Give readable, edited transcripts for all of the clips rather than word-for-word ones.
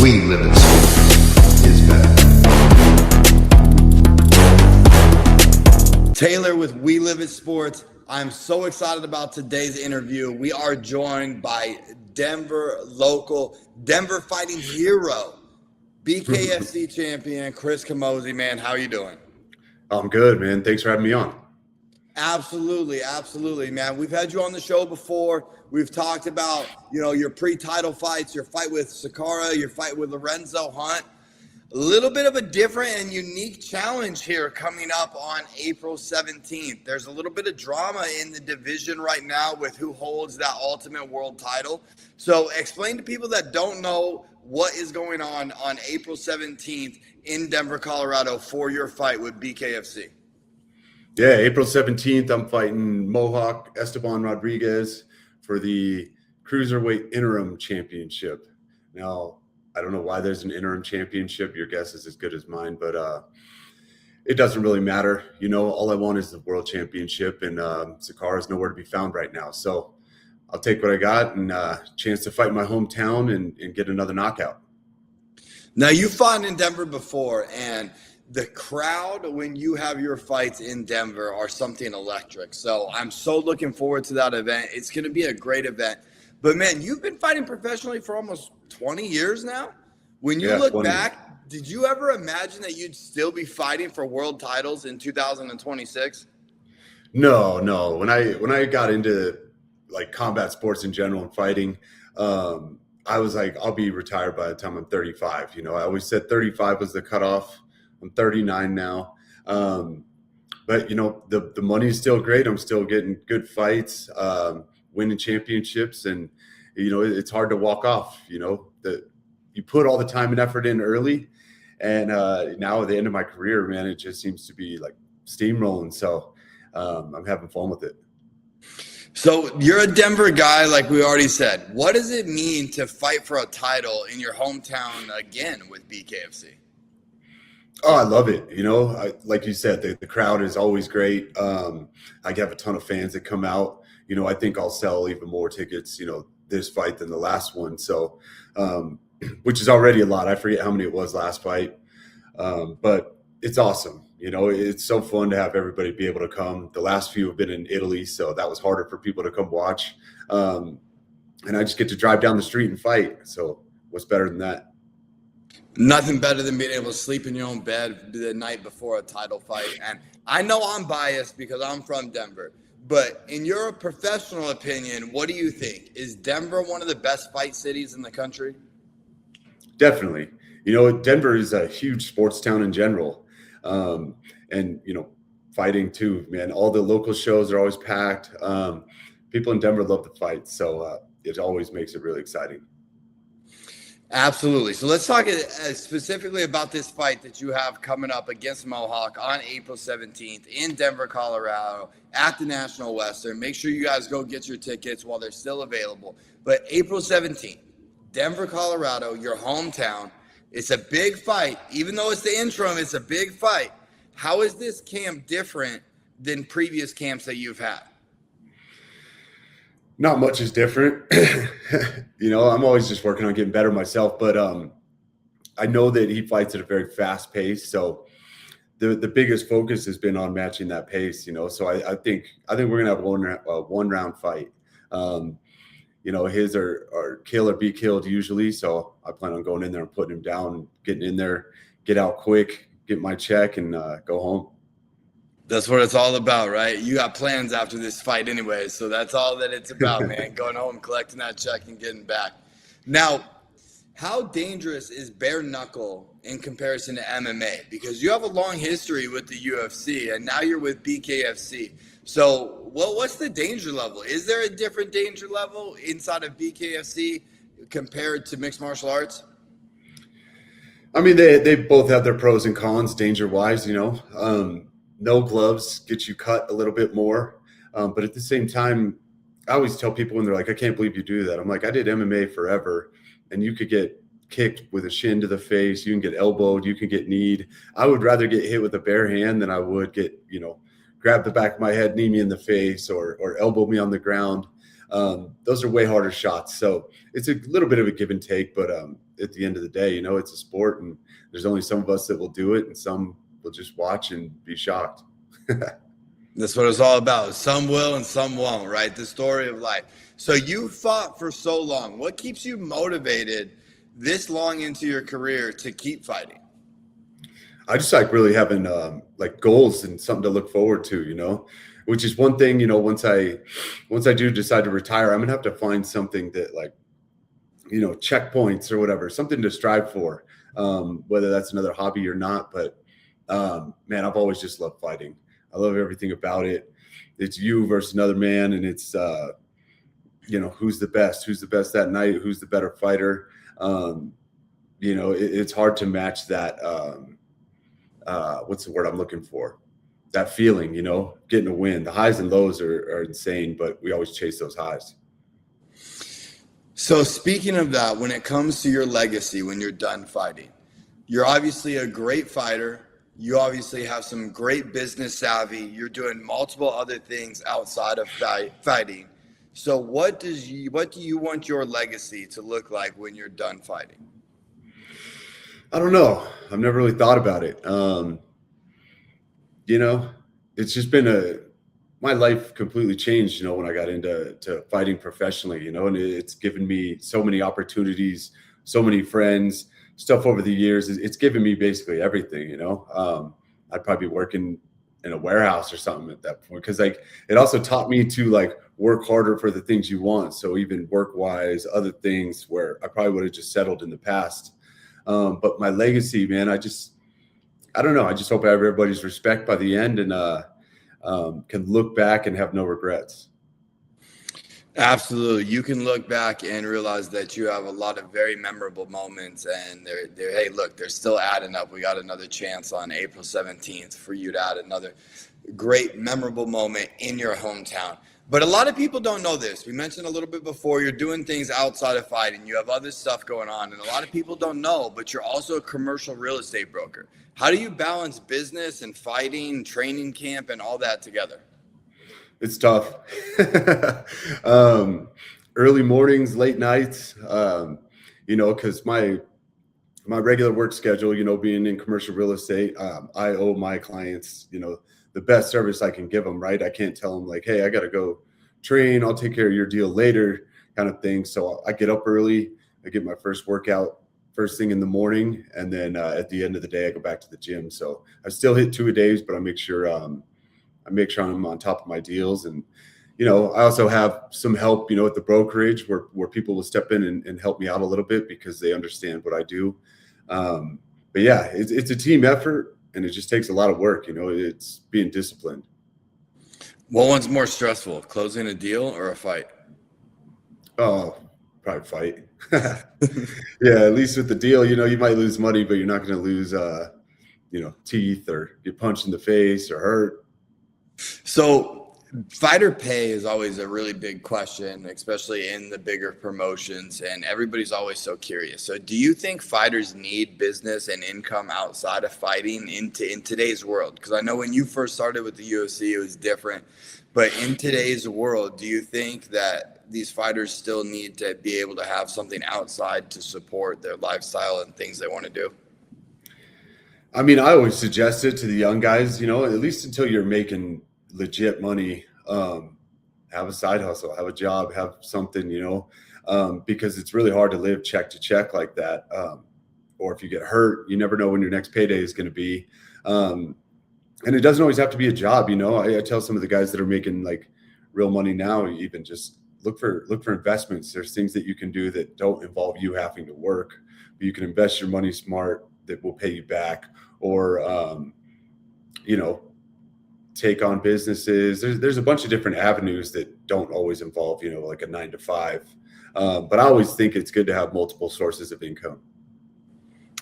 We Live It Sports is back. Taylor with We Live It Sports. I'm so excited about today's interview. We are joined by Denver fighting hero, BKFC champion, Chris Camozzi. Man, how are you doing? I'm good, man. Thanks for having me on. Absolutely, man. We've had you on the show before. We've talked about, your pre-title fights, your fight with Sakara, your fight with Lorenzo Hunt. A little bit of a different and unique challenge here coming up on April 17th. There's a little bit of drama in the division right now with who holds that Ultimate World title. So explain to people that don't know what is going on April 17th in Denver, Colorado for your fight with BKFC. Yeah, April 17th, I'm fighting Mohawk Esteban Rodriguez for the Cruiserweight Interim Championship. Now, I don't know why there's an interim championship. Your guess is as good as mine, but it doesn't really matter. All I want is the world championship, and Sakara's nowhere to be found right now. So I'll take what I got and chance to fight in my hometown and get another knockout. Now, you fought in Denver before, and the crowd when you have your fights in Denver are something electric. So I'm so looking forward to that event. It's going to be a great event. But, man, you've been fighting professionally for almost 20 years now. When you look 20. back, did you ever imagine that you'd still be fighting for world titles in 2026? No. When I got into like combat sports in general and fighting, I was like, I'll be retired by the time I'm 35. I always said 35 was the cutoff. I'm 39 now. But the money is still great. I'm still getting good fights, winning championships, and it's hard to walk off. You put all the time and effort in early, and now at the end of my career, man, it just seems to be like steamrolling. So I'm having fun with it. So you're a Denver guy, like we already said. What does it mean to fight for a title in your hometown again with BKFC? Oh, I love it. Like you said, the crowd is always great. I have a ton of fans that come out. I think I'll sell even more tickets, this fight than the last one. So, which is already a lot. I forget how many it was last fight. But it's awesome. It's so fun to have everybody be able to come. The last few have been in Italy, so that was harder for people to come watch. And I just get to drive down the street and fight. So what's better than that? Nothing better than being able to sleep in your own bed the night before a title fight. And I know I'm biased because I'm from Denver. But in your professional opinion, what do you think? Is Denver one of the best fight cities in the country? Definitely. Denver is a huge sports town in general. And fighting too, man. All the local shows are always packed. People in Denver love the fight. So it always makes it really exciting. Absolutely. So let's talk specifically about this fight that you have coming up against Mohawk on April 17th in Denver, Colorado at the National Western. Make sure you guys go get your tickets while they're still available. But April 17th, Denver, Colorado, your hometown. It's a big fight. Even though it's the interim, it's a big fight. How is this camp different than previous camps that you've had? Not much is different. I'm always just working on getting better myself, but I know that he fights at a very fast pace. So the biggest focus has been on matching that pace, so I think we're going to have a one round fight. His are kill or be killed usually. So I plan on going in there and putting him down, getting in there, get out quick, get my check and go home. That's what it's all about, right? You got plans after this fight anyway, so that's all that it's about, man. Going home, collecting that check, and getting back. Now, how dangerous is bare knuckle in comparison to MMA? Because you have a long history with the UFC, and now you're with BKFC. So what's the danger level? Is there a different danger level inside of BKFC compared to mixed martial arts? I mean, they both have their pros and cons danger-wise, No gloves get you cut a little bit more. But at the same time, I always tell people when they're like, I can't believe you do that. I'm like, I did MMA forever, and you could get kicked with a shin to the face. You can get elbowed. You can get kneed. I would rather get hit with a bare hand than I would get, grab the back of my head, knee me in the face or elbow me on the ground. Those are way harder shots. So it's a little bit of a give and take, but at the end of the day, it's a sport, and there's only some of us that will do it, and some will just watch and be shocked. That's what it's all about. Some will and some won't, right? The story of life. So you fought for so long. What keeps you motivated this long into your career to keep fighting? I just like really having like goals and something to look forward to, which is one thing, once I do decide to retire, I'm gonna have to find something that like, checkpoints or whatever, something to strive for, whether that's another hobby or not. But man, I've always just loved fighting. I love everything about it. It's you versus another man, and it's who's the best that night, who's the better fighter. It's hard to match that. What's the word I'm looking for? That feeling, getting a win. The highs and lows are insane, but we always chase those highs. So speaking of that, when it comes to your legacy, when you're done fighting, you're obviously a great fighter. You obviously have some great business savvy. You're doing multiple other things outside of fighting. So what do you want your legacy to look like when you're done fighting? I don't know. I've never really thought about it. It's just been my life completely changed, when I got into fighting professionally, and it's given me so many opportunities, so many friends, stuff over the years. It's given me basically everything, I'd probably be working in a warehouse or something at that point, because like it also taught me to like work harder for the things you want. So even work wise, other things where I probably would have just settled in the past. But my legacy, man, I don't know. I just hope I have everybody's respect by the end, and can look back and have no regrets. Absolutely. You can look back and realize that you have a lot of very memorable moments, and hey, look, they're still adding up. We got another chance on April 17th for you to add another great memorable moment in your hometown. But a lot of people don't know this. We mentioned a little bit before, you're doing things outside of fighting. You have other stuff going on, and a lot of people don't know, but you're also a commercial real estate broker. How do you balance business and fighting, training camp, and all that together? It's tough. Early mornings, late nights, because my regular work schedule, being in commercial real estate, I owe my clients, the best service I can give them, right? I can't tell them like, hey, I got to go train. I'll take care of your deal later kind of thing. So I get up early. I get my first workout first thing in the morning. And then at the end of the day, I go back to the gym. So I still hit 2 a days, but I make sure I'm on top of my deals. And, I also have some help, at the brokerage where people will step in and help me out a little bit because they understand what I do. But yeah, it's a team effort, and it just takes a lot of work. It's being disciplined. What one's more stressful, closing a deal or a fight? Oh, probably fight. Yeah, at least with the deal, you might lose money, but you're not going to lose, teeth or get punched in the face or hurt. So fighter pay is always a really big question, especially in the bigger promotions, and everybody's always so curious. So do you think fighters need business and income outside of fighting in today's world? Because I know when you first started with the UFC, it was different. But in today's world, do you think that these fighters still need to be able to have something outside to support their lifestyle and things they want to do? I mean, I always suggest it to the young guys, at least until you're making legit money, have a side hustle, have a job, have something, because it's really hard to live check to check like that. Or if you get hurt, you never know when your next payday is going to be. And it doesn't always have to be a job. I tell some of the guys that are making like real money now, even just look for investments. There's things that you can do that don't involve you having to work, but you can invest your money smart that will pay you back, or, take on businesses. There's a bunch of different avenues that don't always involve, like a 9 to 5. But I always think it's good to have multiple sources of income.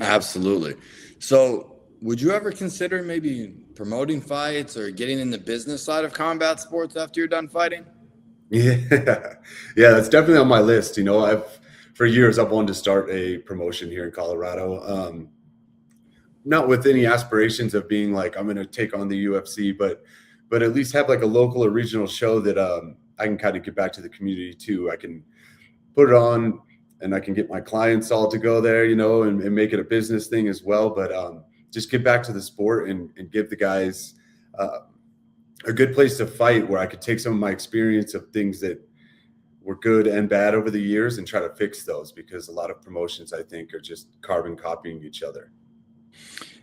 Absolutely. So would you ever consider maybe promoting fights or getting in the business side of combat sports after you're done fighting? Yeah. Yeah, that's definitely on my list. For years, I've wanted to start a promotion here in Colorado. Not with any aspirations of being like, I'm going to take on the UFC, but at least have like a local or regional show that, I can kind of get back to the community too. I can put it on and I can get my clients all to go there, and make it a business thing as well. But just get back to the sport and give the guys a good place to fight where I could take some of my experience of things that were good and bad over the years and try to fix those, because a lot of promotions, I think, are just carbon copying each other.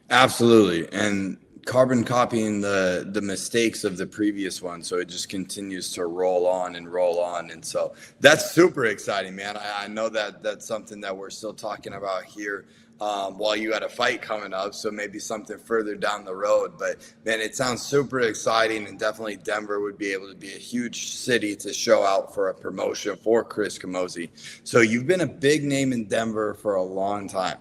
Absolutely. And carbon copying the mistakes of the previous one. So it just continues to roll on and roll on. And so that's super exciting, man. I know that that's something that we're still talking about here while you had a fight coming up. So maybe something further down the road. But, man, it sounds super exciting. And definitely Denver would be able to be a huge city to show out for a promotion for Chris Camozzi. So you've been a big name in Denver for a long time.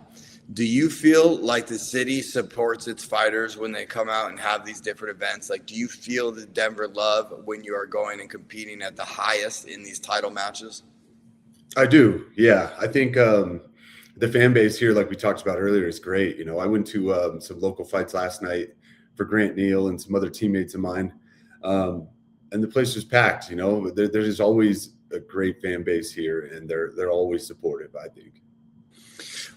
Do you feel like the city supports its fighters when they come out and have these different events? Like, do you feel the Denver love when you are going and competing at the highest in these title matches? I do. Yeah. I think the fan base here, like we talked about earlier, is great. I went to some local fights last night for Grant Neal and some other teammates of mine. And the place was packed. There's always a great fan base here, and they're always supportive, I think.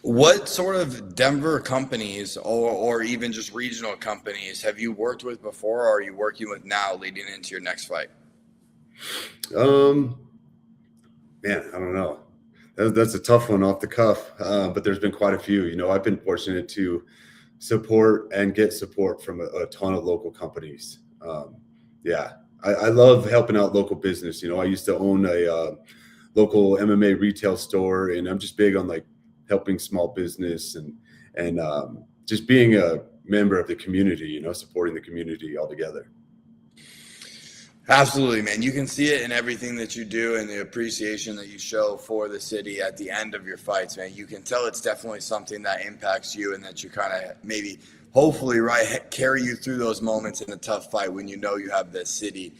What sort of Denver companies or even just regional companies have you worked with before, or are you working with now leading into your next fight? Man, I don't know. That's a tough one off the cuff, but there's been quite a few. I've been fortunate to support and get support from a ton of local companies. I love helping out local business. I used to own a local MMA retail store, and I'm just big on helping small business and just being a member of the community, supporting the community altogether. Absolutely, man. You can see it in everything that you do and the appreciation that you show for the city at the end of your fights, man. You can tell it's definitely something that impacts you and that you kind of maybe, hopefully, right, carry you through those moments in a tough fight when you know you have the city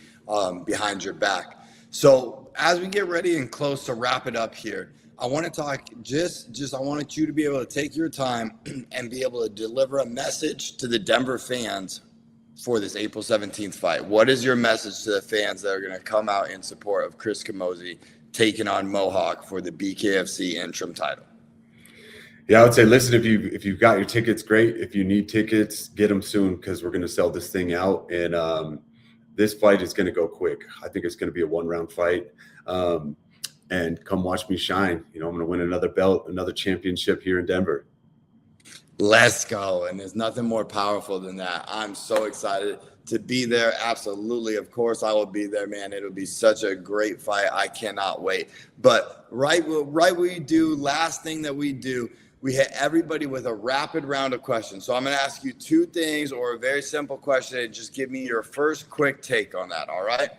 behind your back. So as we get ready and close to wrap it up here, I want to talk I wanted you to be able to take your time and be able to deliver a message to the Denver fans for this April 17th fight. What is your message to the fans that are going to come out in support of Chris Camozzi taking on Mohawk for the BKFC interim title? Yeah, I would say, listen, if you've got your tickets, great. If you need tickets, get them soon, because we're going to sell this thing out. And this fight is going to go quick. I think it's going to be a 1-round fight. And come watch me shine. I'm going to win another belt, another championship here in Denver. Let's go. And there's nothing more powerful than that. I'm so excited to be there. Absolutely. Of course, I will be there, man. It'll be such a great fight. I cannot wait. But last thing that we do, we hit everybody with a rapid round of questions. So I'm going to ask you 2 things or a very simple question, and just give me your first quick take on that. All right?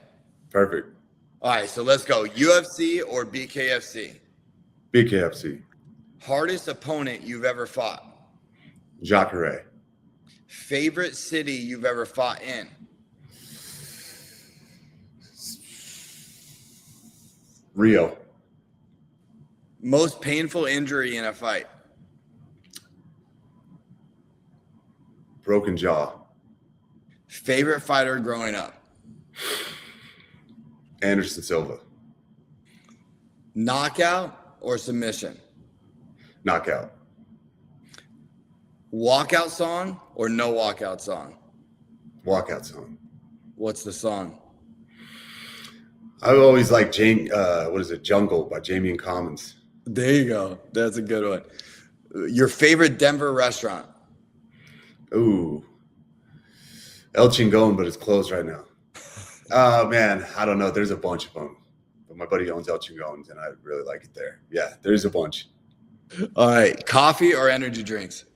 Perfect. All right, so let's go. UFC or BKFC? BKFC. Hardest opponent you've ever fought? Jacare. Favorite city you've ever fought in? Rio. Most painful injury in a fight? Broken jaw. Favorite fighter growing up? Anderson Silva. Knockout or submission? Knockout. Walkout song or no walkout song? Walkout song. What's the song? I always like Jungle by Jamie and Commons. There you go. That's a good one. Your favorite Denver restaurant? Ooh. El Chingon, but it's closed right now. Oh, man, I don't know. There's a bunch of them. But my buddy owns El Chingon's, and I really like it there. Yeah, there's a bunch. All right. Coffee or energy drinks?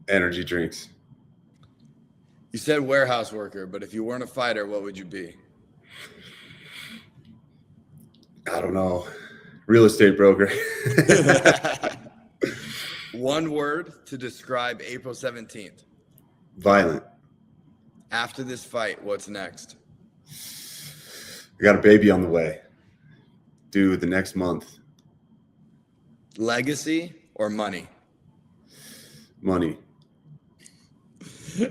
Energy drinks. You said warehouse worker, but if you weren't a fighter, what would you be? I don't know. Real estate broker. One word to describe April 17th. Violent. After this fight, what's next? I got a baby on the way. Due the next month. Legacy or money? Money.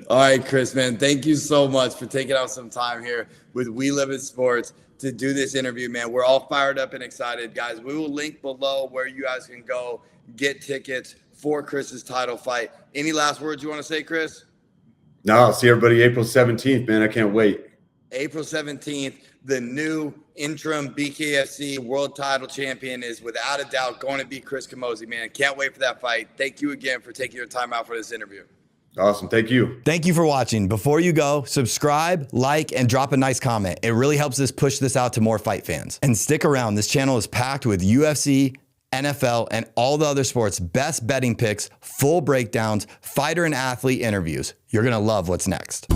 All right, Chris, man, thank you so much for taking out some time here with We Live in Sports to do this interview, man. We're all fired up and excited, guys. We will link below where you guys can go get tickets for Chris's title fight. Any last words you want to say, Chris? No, I'll see everybody April 17th, man. I can't wait. April 17th, the new interim BKFC world title champion is without a doubt going to be Chris Camozzi, man. Can't wait for that fight. Thank you again for taking your time out for this interview. Awesome. Thank you. Thank you for watching. Before you go, subscribe, like, and drop a nice comment. It really helps us push this out to more fight fans. And stick around. This channel is packed with UFC, NFL, and all the other sports' best betting picks, full breakdowns, fighter and athlete interviews. You're going to love what's next.